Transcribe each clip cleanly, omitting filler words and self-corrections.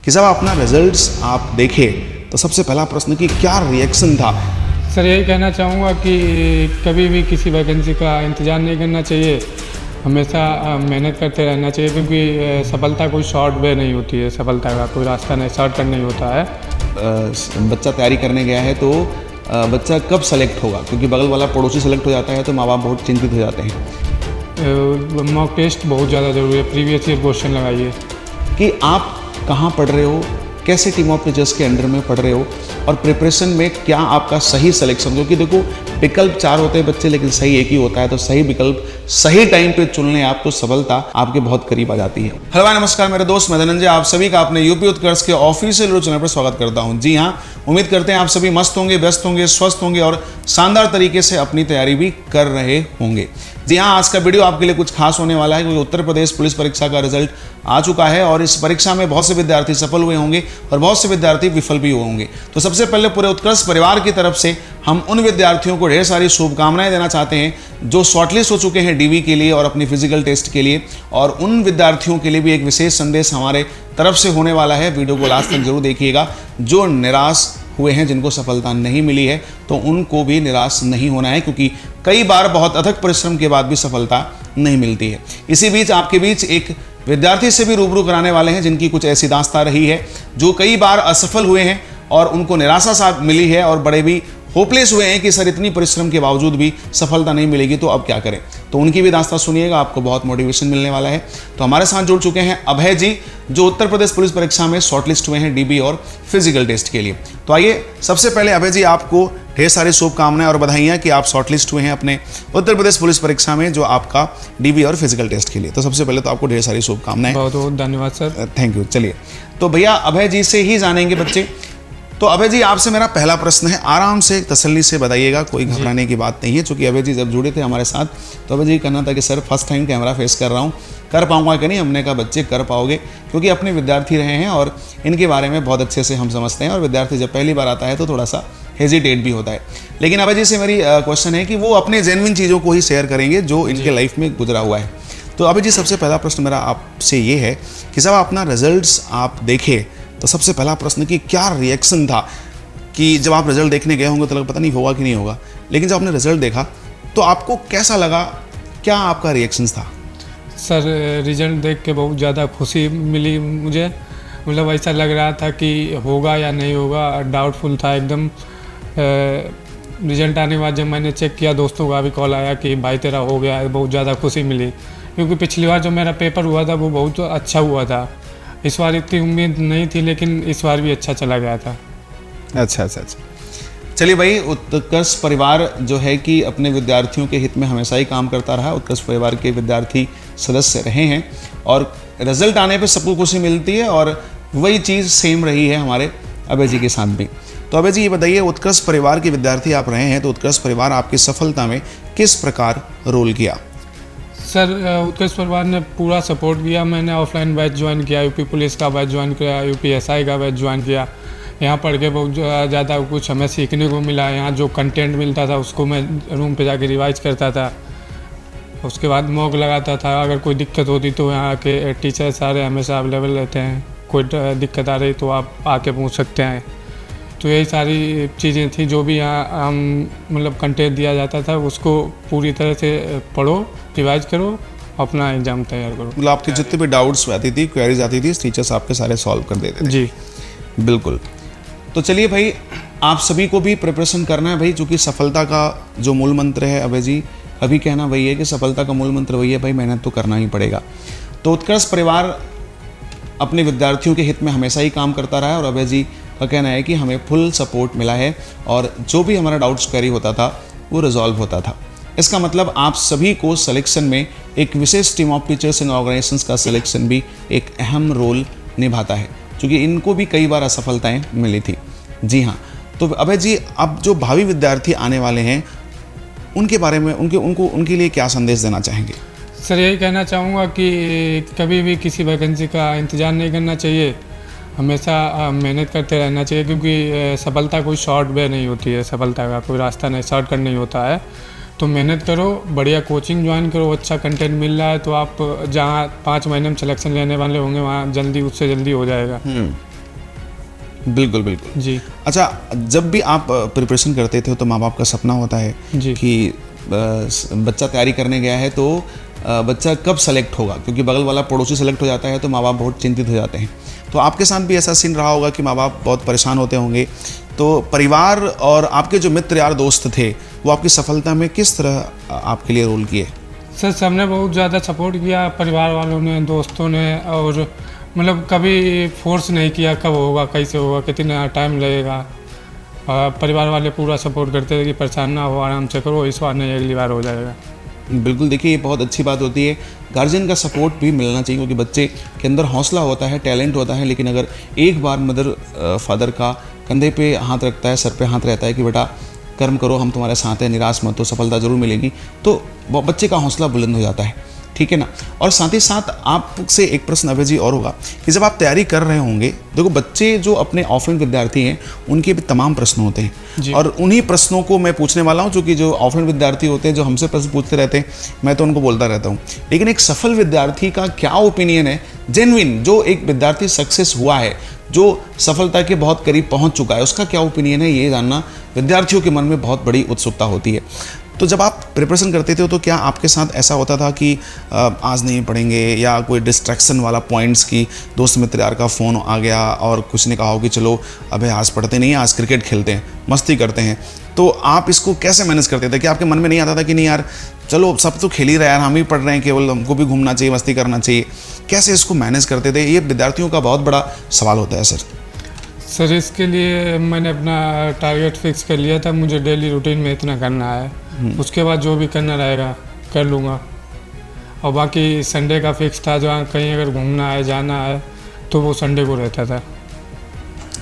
कि जब अपना रिजल्ट्स आप देखे तो सबसे पहला प्रश्न कि क्या रिएक्शन था? सर यही कहना चाहूँगा कि कभी भी किसी वैकेंसी का इंतज़ार नहीं करना चाहिए, हमेशा मेहनत करते रहना चाहिए, क्योंकि सफलता कोई शॉर्ट वे नहीं होती है, सफलता का कोई रास्ता नहीं, शॉर्टकट नहीं होता है। बच्चा तैयारी करने गया है तो बच्चा कब सेलेक्ट होगा? क्योंकि बगल वाला पड़ोसी सेलेक्ट हो जाता है तो माँ बाप बहुत चिंतित हो जाते हैं। मॉक टेस्ट बहुत ज़्यादा ज़रूरी है, प्रीवियस ईयर क्वेश्चन लगाइए। कि आप कहाँ पढ़ रहे हो, कैसे टीम ऑफ टीचर्स के अंडर में पढ़ रहे हो और प्रिपरेशन में क्या आपका सही सिलेक्शन, क्योंकि देखो विकल्प 4 होते हैं बच्चे लेकिन सही एक ही होता है, तो सही विकल्प सही टाइम पे चुनने आप तो सफलता आपके बहुत करीब आ जाती है। हेलो भाई, नमस्कार मेरे दोस्त, मैं धनंजय आप सभी का अपने यूपी उत्कर्ष के ऑफिशियल यूट्यूब चैनल पर स्वागत करता हूं। जी हाँ, उम्मीद करते हैं आप सभी मस्त होंगे, व्यस्त होंगे, स्वस्थ होंगे और शानदार तरीके से अपनी तैयारी भी कर रहे होंगे। जी हाँ, आज का वीडियो आपके लिए कुछ खास होने वाला है क्योंकि उत्तर प्रदेश पुलिस परीक्षा का रिजल्ट आ चुका है और इस परीक्षा में बहुत से विद्यार्थी सफल हुए होंगे और बहुत से विद्यार्थी विफल भी हुए होंगे। तो सबसे पहले पूरे उत्कर्ष परिवार की तरफ से हम उन विद्यार्थियों को ढेर सारी शुभकामनाएं देना चाहते हैं जो शॉर्टलिस्ट हो चुके हैं डीवी के लिए और अपनी फिजिकल टेस्ट के लिए, और उन विद्यार्थियों के लिए भी एक विशेष संदेश हमारे तरफ से होने वाला है। वीडियो को लास्ट तक जरूर देखिएगा। जो निराश हुए हैं, जिनको सफलता नहीं मिली है, तो उनको भी निराश नहीं होना है, क्योंकि कई बार बहुत अथक परिश्रम के बाद भी सफलता नहीं मिलती है। इसी बीच आपके बीच एक विद्यार्थी से भी रूबरू कराने वाले हैं जिनकी कुछ ऐसी दास्तां रही है जो कई बार असफल हुए हैं और उनको निराशा साथ मिली है और बड़े भी होपलेस हुए हैं कि सर इतनी परिश्रम के बावजूद भी सफलता नहीं मिलेगी तो अब क्या करें। तो उनकी भी दास्तां सुनिएगा, आपको बहुत मोटिवेशन मिलने वाला है। तो हमारे साथ जुड़ चुके हैं अभय जी, जो उत्तर प्रदेश पुलिस परीक्षा में शॉर्टलिस्ट हुए हैं डीबी और फिजिकल टेस्ट के लिए। तो आइए, सबसे पहले अभय जी आपको ढेर सारी शुभकामनाएं और बधाइयाँ कि आप शॉर्टलिस्ट हुए हैं अपने उत्तर प्रदेश पुलिस परीक्षा में जो आपका डीबी और फिजिकल टेस्ट के लिए। तो सबसे पहले तो आपको ढेर सारी शुभकामनाएं। बहुत बहुत धन्यवाद सर। Thank you. चलिए, तो भैया अभय जी से ही जानेंगे बच्चे। तो अभय जी आपसे मेरा पहला प्रश्न है, आराम से तसल्ली से बताइएगा, कोई घबराने की बात नहीं है। चूंकि अभय जी जब जुड़े थे हमारे साथ तो अभय जी कहना था कि sir first time camera face कर रहा हूँ, कर पाऊंगा कि नहीं। हमने कहा बच्चे कर पाओगे, क्योंकि अपने विद्यार्थी रहे हैं और इनके बारे में बहुत अच्छे से हम समझते हैं, और विद्यार्थी जब पहली बार आता है तो थोड़ा सा हेजिटेट भी होता है। लेकिन अभय जी से मेरी क्वेश्चन है कि वो अपने जेन्युइन चीज़ों को ही शेयर करेंगे जो इनके लाइफ में गुजरा हुआ है। तो अभय जी सबसे पहला प्रश्न मेरा आपसे ये है कि जब अपना रिजल्ट्स आप देखे तो सबसे पहला प्रश्न कि क्या रिएक्शन था? कि जब आप रिजल्ट देखने गए होंगे तो लगा पता नहीं होगा कि नहीं होगा, लेकिन जब आपने रिजल्ट देखा तो आपको कैसा लगा, क्या आपका रिएक्शंस था? सर रिजल्ट देख के बहुत ज़्यादा खुशी मिली मुझे, मतलब ऐसा लग रहा था कि होगा या नहीं होगा, डाउटफुल था एकदम। रिजल्ट आने के बाद जब मैंने चेक किया, दोस्तों का भी कॉल आया कि भाई तेरा हो गया, बहुत ज़्यादा खुशी मिली, क्योंकि पिछली बार जो मेरा पेपर हुआ था वो बहुत अच्छा हुआ था। इस बार इतनी उम्मीद नहीं थी, लेकिन इस बार भी अच्छा चला गया था। अच्छा। चलिए भाई, उत्कर्ष परिवार जो है कि अपने विद्यार्थियों के हित में हमेशा ही काम करता रहा। उत्कर्ष परिवार के विद्यार्थी सदस्य रहे हैं और रिजल्ट आने पे सबको खुशी मिलती है, और वही चीज़ सेम रही है हमारे अभय जी के साथ भी। तो अभय जी ये बताइए, उत्कर्ष परिवार के विद्यार्थी आप रहे हैं, तो उत्कर्ष परिवार आपकी सफलता में किस प्रकार रोल किया? सर उत्कर्ष परिवार ने पूरा सपोर्ट किया। मैंने ऑफलाइन बैच ज्वाइन किया, यूपी पुलिस का बैच ज्वाइन किया, यूपीएसआई का बैच ज्वाइन किया। यहाँ पढ़ के बहुत ज़्यादा कुछ हमें सीखने को मिला। यहाँ जो कंटेंट मिलता था उसको मैं रूम पे जाके रिवाइज करता था, उसके बाद मॉक लगाता था। अगर कोई दिक्कत होती तो यहाँ के टीचर सारे हमेशा अवेलेबल रहते हैं, कोई दिक्कत आ रही तो आप आके पूछ सकते हैं। तो यही सारी चीज़ें थी जो भी यहाँ हम मतलब कंटेंट दिया जाता था, उसको पूरी तरह से पढ़ो, रिवाइज करो, अपना एग्ज़ाम तैयार करो। मतलब आपके जितने भी डाउट्स आती थी, क्वेरीज आती थी, टीचर्स आपके सारे सॉल्व कर देते थे? जी बिल्कुल। तो चलिए भाई, आप सभी को भी प्रिपरेशन करना है भाई, क्योंकि सफलता का जो मूल मंत्र है अभय जी अभी कहना वही है कि सफलता का मूल मंत्र वही है भाई, मेहनत तो करना ही पड़ेगा। तो उत्कर्ष परिवार अपने विद्यार्थियों के हित में हमेशा ही काम करता रहा है और अभय जी का कहना है कि हमें फुल सपोर्ट मिला है और जो भी हमारा डाउट्स क्वेरी होता था वो रिजॉल्व होता था। इसका मतलब आप सभी को सिलेक्शन में एक विशेष team of teachers and organisations का सिलेक्शन भी एक अहम रोल निभाता है, क्योंकि इनको भी कई बार असफलताएं मिली थी। जी हाँ, तो अभय जी अब जो भावी विद्यार्थी आने वाले हैं उनके बारे में उनके लिए क्या संदेश देना चाहेंगे? सर यही कहना चाहूँगा कि कभी भी किसी वैकेंसी का इंतज़ार नहीं करना चाहिए, हमेशा मेहनत करते रहना चाहिए, क्योंकि सफलता कोई शॉर्ट वे नहीं होती है, सफलता का कोई रास्ता नहीं, शॉर्टकट नहीं होता है। तो मेहनत करो, बढ़िया कोचिंग ज्वाइन करो, अच्छा कंटेंट मिल रहा है तो आप जहाँ 5 महीने में सिलेक्शन लेने वाले होंगे वहाँ जल्दी उससे जल्दी हो जाएगा। बिल्कुल बिल्कुल। जी अच्छा, जब भी आप प्रिपरेशन करते थे तो माँ बाप का सपना होता है जी कि बच्चा तैयारी करने गया है तो बच्चा कब सेलेक्ट होगा, क्योंकि बगल वाला पड़ोसी सेलेक्ट हो जाता है तो माँ बाप बहुत चिंतित हो जाते हैं। तो आपके साथ भी ऐसा सीन रहा होगा कि माँ बाप बहुत परेशान होते होंगे। तो परिवार और आपके जो मित्र यार दोस्त थे वो आपकी सफलता में किस तरह आपके लिए रोल किए? सर, सबने बहुत ज़्यादा सपोर्ट किया, परिवार वालों ने, दोस्तों ने, और मतलब कभी फोर्स नहीं किया कब होगा, कैसे होगा, कितना टाइम लगेगा। परिवार वाले पूरा सपोर्ट करते थे कि परेशान ना हो, आराम से करो, इस बार नहीं अगली बार हो जाएगा। बिल्कुल, देखिए ये बहुत अच्छी बात होती है। गार्जियन का सपोर्ट भी मिलना चाहिए, क्योंकि बच्चे के अंदर हौसला होता है, टैलेंट होता है, लेकिन अगर एक बार मदर फादर का कंधे पे हाथ रखता है, सर पे हाथ रहता है कि बेटा कर्म करो, हम तुम्हारे साथ हैं, निराश मत हो, सफलता जरूर मिलेगी, तो बच्चे का हौसला बुलंद हो जाता है। ठीक है ना। और साथ ही साथ आपसे एक प्रश्न अभय जी और होगा कि जब आप तैयारी कर रहे होंगे, देखो बच्चे जो अपने ऑफलाइन विद्यार्थी हैं उनके भी तमाम प्रश्न होते हैं और उन्हीं प्रश्नों को मैं पूछने वाला हूं, क्योंकि जो ऑफलाइन विद्यार्थी होते हैं जो हमसे प्रश्न पूछते रहते हैं मैं तो उनको बोलता रहता हूं, लेकिन एक सफल विद्यार्थी का क्या ओपिनियन है, जेन्युइन जो एक विद्यार्थी सक्सेस हुआ है, जो सफलता के बहुत करीब पहुंच चुका है, उसका क्या ओपिनियन है, ये जानना विद्यार्थियों के मन में बहुत बड़ी उत्सुकता होती है। तो जब आप प्रिपरेशन करते थे तो क्या आपके साथ ऐसा होता था कि आज नहीं पढ़ेंगे, या कोई डिस्ट्रैक्शन वाला पॉइंट्स की दोस्त मित्र यार का फ़ोन आ गया और कुछ ने कहा हो कि चलो अबे आज पढ़ते नहीं, आज क्रिकेट खेलते हैं, मस्ती करते हैं, तो आप इसको कैसे मैनेज करते थे? कि आपके मन में नहीं आता था कि नहीं यार चलो सब तो खेल ही रहे हैं, हम ही पढ़ रहे हैं, केवल हमको भी घूमना चाहिए, मस्ती करना चाहिए? कैसे इसको मैनेज करते थे? ये विद्यार्थियों का बहुत बड़ा सवाल होता है सर। सर, इसके लिए मैंने अपना टारगेट फिक्स कर लिया था, मुझे डेली रूटीन में इतना करना है, उसके बाद जो भी करना रहेगा कर लूँगा। और बाकी संडे का फिक्स था, जहाँ कहीं अगर घूमना है, जाना है, तो वो संडे को रहता था।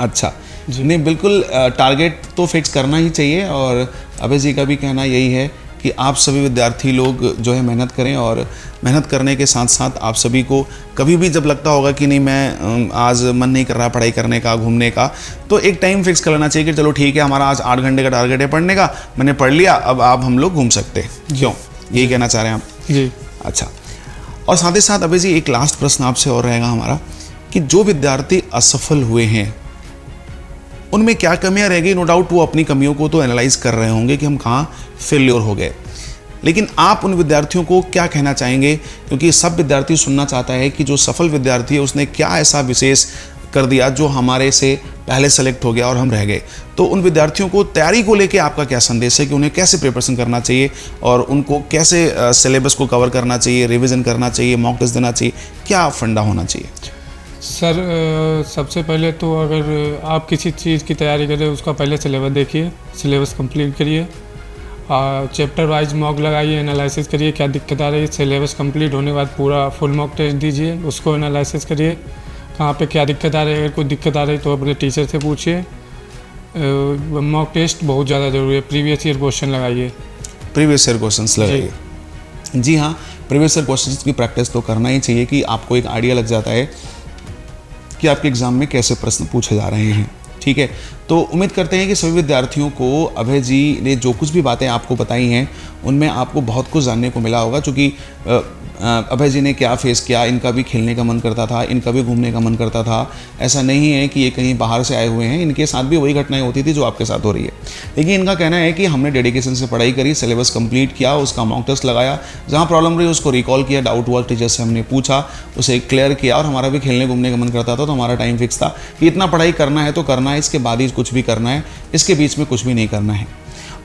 अच्छा जी, नहीं बिल्कुल, टारगेट तो फिक्स करना ही चाहिए। और अभय जी का भी कहना यही है कि आप सभी विद्यार्थी लोग जो है मेहनत करें, और मेहनत करने के साथ साथ आप सभी को कभी भी जब लगता होगा कि नहीं मैं आज मन नहीं कर रहा पढ़ाई करने का, घूमने का, तो एक टाइम फिक्स कर लेना चाहिए कि चलो ठीक है, हमारा आज 8 घंटे का टारगेट है पढ़ने का, मैंने पढ़ लिया, अब आप हम लोग घूम सकते हैं। क्यों, यही कहना चाह रहे हैं आप? जी। अच्छा, और साथ ही साथ अभय जी एक लास्ट प्रश्न आपसे और रहेगा हमारा कि जो विद्यार्थी असफल हुए हैं उनमें क्या कमियां रह गई? नो डाउट वो अपनी कमियों को तो एनालाइज कर रहे होंगे कि हम कहाँ फेल्योर हो गए, लेकिन आप उन विद्यार्थियों को क्या कहना चाहेंगे? क्योंकि सब विद्यार्थी सुनना चाहता है कि जो सफल विद्यार्थी है उसने क्या ऐसा विशेष कर दिया जो हमारे से पहले सेलेक्ट हो गया और हम रह गए। तो उन विद्यार्थियों को तैयारी को लेके आपका क्या संदेश है कि उन्हें कैसे प्रिपरेशन करना चाहिए और उनको कैसे सिलेबस को कवर करना चाहिए, रिविज़न करना चाहिए, मॉक टेस्ट देना चाहिए, क्या फंडा होना चाहिए? सर, सबसे पहले तो अगर आप किसी चीज़ की तैयारी करें उसका पहले सिलेबस देखिए, सिलेबस कंप्लीट करिए, चैप्टर वाइज मॉक लगाइए, एनालिसिस करिए क्या दिक्कत आ रही है। सिलेबस कंप्लीट होने के बाद पूरा फुल मॉक टेस्ट दीजिए, उसको एनालिसिस करिए कहाँ पे क्या दिक्कत आ रही है। अगर कोई दिक्कत आ रही है तो अपने टीचर से पूछिए। मॉक टेस्ट बहुत ज़्यादा ज़रूरी है, प्रीवियस ईयर क्वेश्चन लगाइए। प्रीवियस ईयर क्वेश्चंस लगाइए। जी हाँ, प्रीवियस ईयर क्वेश्चंस की प्रैक्टिस तो करना ही चाहिए कि आपको एक आइडिया लग जाता है कि आपके एग्ज़ाम में कैसे प्रश्न पूछे जा रहे हैं। ठीक है, तो उम्मीद करते हैं कि सभी विद्यार्थियों को अभय जी ने जो कुछ भी बातें आपको बताई हैं उनमें आपको बहुत कुछ जानने को मिला होगा। क्योंकि अभय जी ने क्या फेस किया, इनका भी खेलने का मन करता था, इनका भी घूमने का मन करता था। ऐसा नहीं है कि ये कहीं बाहर से आए हुए हैं, इनके साथ भी वही घटनाएं होती थी जो आपके साथ हो रही है। लेकिन इनका कहना है कि हमने डेडिकेशन से पढ़ाई करी, सिलेबस कंप्लीट किया, उसका मॉक टेस्ट लगाया, जहाँ प्रॉब्लम रही उसको रिकॉल किया, डाउट हुआ टीचर से हमने पूछा, उसे क्लियर किया। और हमारा भी खेलने घूमने का मन करता था तो हमारा टाइम फिक्स था कि इतना पढ़ाई करना है तो करना है, इसके बाद ही कुछ भी करना है, इसके बीच में कुछ भी नहीं करना है।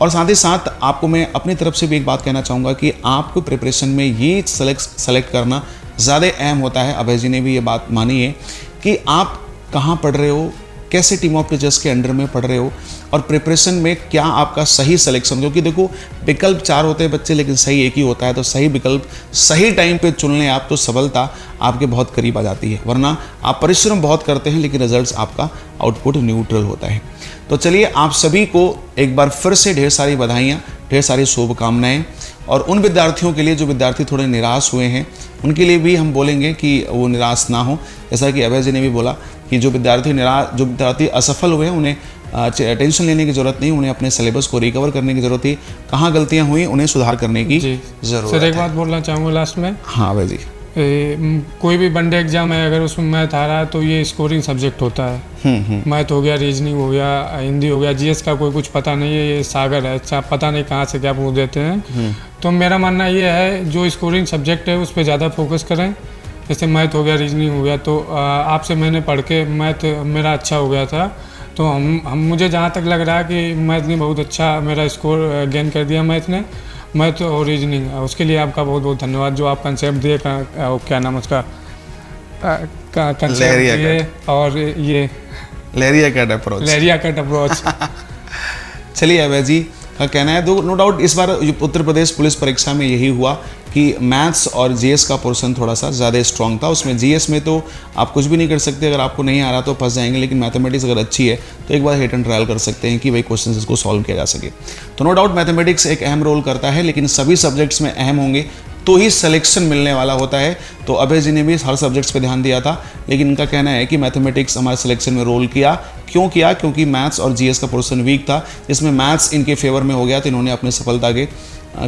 और साथ ही साथ आपको मैं अपनी तरफ से भी एक बात कहना चाहूँगा कि आपको प्रिपरेशन में ये सेलेक्ट करना ज़्यादा अहम होता है। अभय जी ने भी ये बात मानी है कि आप कहाँ पढ़ रहे हो, कैसे टीम ऑफ टीचर्स के अंडर में पढ़ रहे हो, और प्रिपरेशन में क्या आपका सही सिलेक्शन। क्योंकि देखो विकल्प 4 होते हैं बच्चे, लेकिन सही एक ही होता है। तो सही विकल्प सही टाइम पे चुन लें आप, तो सफलता आपके बहुत करीब आ जाती है। वरना आप परिश्रम बहुत करते हैं लेकिन रिजल्ट्स आपका आउटपुट न्यूट्रल होता है। तो चलिए, आप सभी को एक बार फिर से ढेर सारी बधाइयाँ, ढेर सारी शुभकामनाएं। और उन विद्यार्थियों के लिए जो विद्यार्थी थोड़े निराश हुए हैं उनके लिए भी हम बोलेंगे कि वो निराश ना हो। जैसा कि अभय जी ने भी बोला कि जो विद्यार्थी असफल हुए हैं उन्हें टेंशन लेने की ज़रूरत नहीं, उन्हें अपने सिलेबस को रिकवर करने की ज़रूरत है। कहाँ गलतियाँ हुई उन्हें सुधार करने की ज़रूरत है। सर, एक बात बोलना चाहूँगा लास्ट में। हाँ अभय जी। कोई भी वनडे एग्जाम है, अगर उसमें मैथ आ रहा है तो ये स्कोरिंग सब्जेक्ट होता है। मैथ हो गया, रीजनिंग हो गया, हिंदी हो गया, जीएस का कोई कुछ पता नहीं है, ये सागर है, पता नहीं कहाँ से क्या पूछ देते हैं। तो मेरा मानना ये है जो स्कोरिंग सब्जेक्ट है उस पर ज़्यादा फोकस करें। जैसे मैथ हो गया, रीजनिंग हो गया, तो आपसे मैंने पढ़ के मैथ मेरा अच्छा हो गया था, तो हम मुझे जहाँ तक लग रहा है कि मैथ ने बहुत अच्छा मेरा स्कोर गेन कर दिया मैथ और रीजनिंग। उसके लिए आपका बहुत बहुत धन्यवाद, जो आप कंसेप्ट दिए, क्या नाम उसका, कंसेप्ट दिए, और ये लेरिया कट अप्रोच। चलिए अभय जी का कहना है, नो डाउट इस बार उत्तर प्रदेश पुलिस परीक्षा में यही हुआ कि मैथ्स और जीएस का पोर्शन थोड़ा सा ज़्यादा स्ट्रॉन्ग था। उसमें जीएस में तो आप कुछ भी नहीं कर सकते, अगर आपको नहीं आ रहा तो फंस जाएंगे, लेकिन मैथमेटिक्स अगर अच्छी है तो एक बार हिट एंड ट्रायल कर सकते हैं कि भाई क्वेश्चन इसको सॉल्व किया जा सके। तो नो डाउट मैथमेटिक्स एक अहम रोल करता है, लेकिन सभी सब्जेक्ट्स में अहम होंगे तो ही सिलेक्शन मिलने वाला होता है। तो अभय जी ने भी हर सब्जेक्ट्स पे ध्यान दिया था, लेकिन इनका कहना है कि मैथमेटिक्स हमारे सिलेक्शन में रोल किया। क्यों किया? क्योंकि मैथ्स और जीएस का पोर्शन वीक था, इसमें मैथ्स इनके फेवर में हो गया, तो इन्होंने अपने सफलता के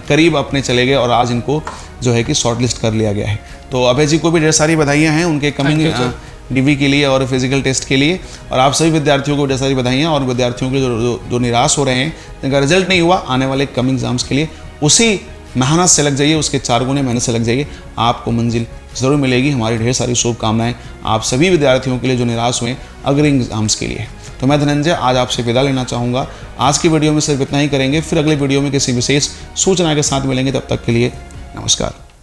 करीब अपने चले गए और आज इनको जो है कि शॉर्ट लिस्ट कर लिया गया है। तो अभय जी को भी ढेर सारी बधाइयाँ हैं उनके कमिंग डीवी के लिए और फिजिकल टेस्ट के लिए, और आप सभी विद्यार्थियों को ढेर सारी बधाइयाँ, और विद्यार्थियों के जो निराश हो रहे हैं, जिनका रिजल्ट नहीं हुआ, आने वाले कमिंग एग्जाम्स के लिए उसी मेहनत से लग जाइए, उसके 4 गुने मेहनत से लग जाइए, आपको मंजिल ज़रूर मिलेगी। हमारी ढेर सारी शुभकामनाएं आप सभी विद्यार्थियों के लिए जो निराश हुए अग्रिम एग्जाम्स के लिए। तो मैं धनंजय आज आपसे विदा लेना चाहूँगा। आज की वीडियो में सिर्फ इतना ही करेंगे, फिर अगले वीडियो में किसी विशेष सूचना के साथ मिलेंगे। तब तक के लिए नमस्कार।